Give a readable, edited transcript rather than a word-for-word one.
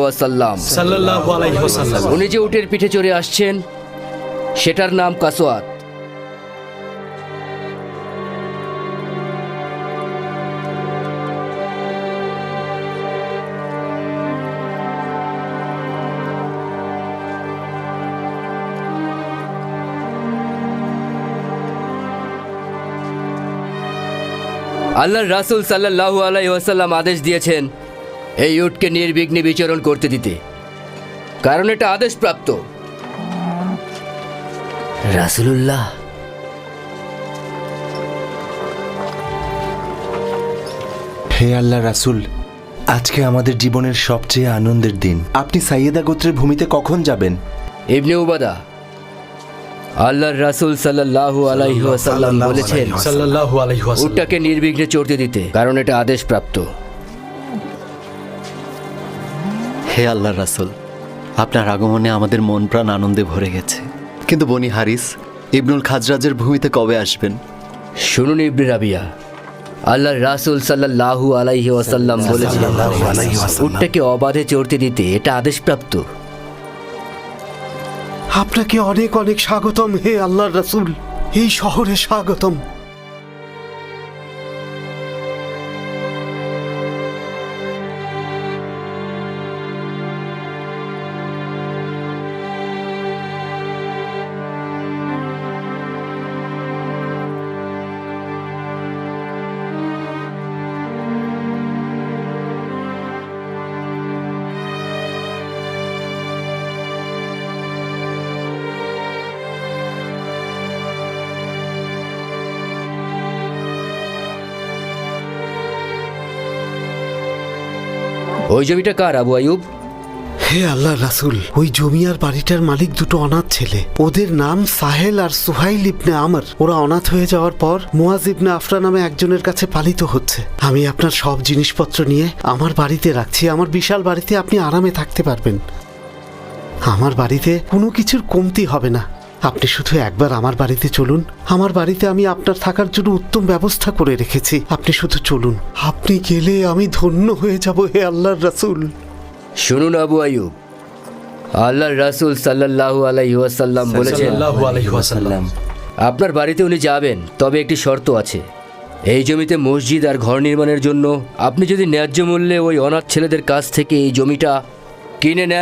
ওয়াসাল্লাম। সাল্লাল্লাহু আলাইহি ওয়াসাল্লাম। উনি যে উটের পিঠে চড়ে আসছেন সেটার নাম কাসওয়াত। আল্লাহর রাসূল সাল্লাল্লাহু আলাইহি ওয়াসাল্লাম আদেশ দিয়েছেন এই উটকে নির্বিঘ্নে বিচরণ করতে দিতে, কারণ এটা আদেশপ্রাপ্ত। রাসূলুল্লাহ, হে আল্লাহ রাসূল, আজকে আমাদের জীবনের সবচেয়ে আনন্দের দিন। আপনি সাইয়েদা গোত্রের ভূমিতে কখন যাবেন? ইবনে উবাদা, আল্লাহর রাসূল সাল্লাল্লাহু আলাইহি ওয়াসাল্লাম বলেছেন সাল্লাল্লাহু আলাইহি ওয়াসাল্লাম। উটটাকে নির্বিঘ্নে চড়তে দিতে, কারণ এটা আদেশপ্রাপ্ত। হে আল্লাহর রাসূল, আপনার আগমনে আমাদের মন প্রাণ আনন্দে ভরে গেছে, কিন্তু বনি হারিস ইবনুল খাজরাজের ভূমিতে কবে আসবেন? শুনুন ইবনে রাবিয়া, আল্লাহর রাসূল সাল্লাল্লাহু আলাইহি ওয়াসাল্লাম বলেছেন উটটাকে অবাধে চড়তে দিতে, এটা আদেশপ্রাপ্ত। আপনাকে অনেক অনেক স্বাগতম হে আল্লাহর রাসূল, এই শহরে স্বাগতম। ওই জমিটা কার আবু আয়ুব? হে আল্লাহর রাসূল, ওই জমি আর বাড়িটার মালিক দুটো অনাথ ছেলে। ওদের নাম সাহেল আর সুহাইল ইবনে আমর। ওরা অনাথ হয়ে যাওয়ার পর মুয়াজ ইবনে আফরা নামে একজনের কাছে পালিত হচ্ছে। আমি আপনার সব জিনিসপত্র নিয়ে আমার বাড়িতে রাখছি। আমার বিশাল বাড়িতে আপনি আরামে থাকতে পারবেন। আমার বাড়িতে কোনো কিছুর কমতি হবে না। আপনি শুধু একবার আমার বাড়িতে চলুন। আমার বাড়িতে আমি আপনার থাকার জন্য উত্তম ব্যবস্থা করে রেখেছি। আপনি শুধু চলুন। আপনি গেলে আমি ধন্য হয়ে যাব হে আল্লাহর রাসূল। শুনুন আবু আয়ুব, আল্লাহর রাসূল সাল্লাল্লাহু আলাইহি ওয়াসাল্লাম বলেছেন সাল্লাল্লাহু আলাইহি ওয়াসাল্লাম। আপনার বাড়িতে উনি যাবেন, তবে একটি শর্ত আছে। এই জমিতে মসজিদ আর ঘর নির্মাণের জন্য আপনি যদি ন্যায্য মূল্যে ওই অনাথ ছেলেদের কাছ থেকে এই জমিটা কিনে নেন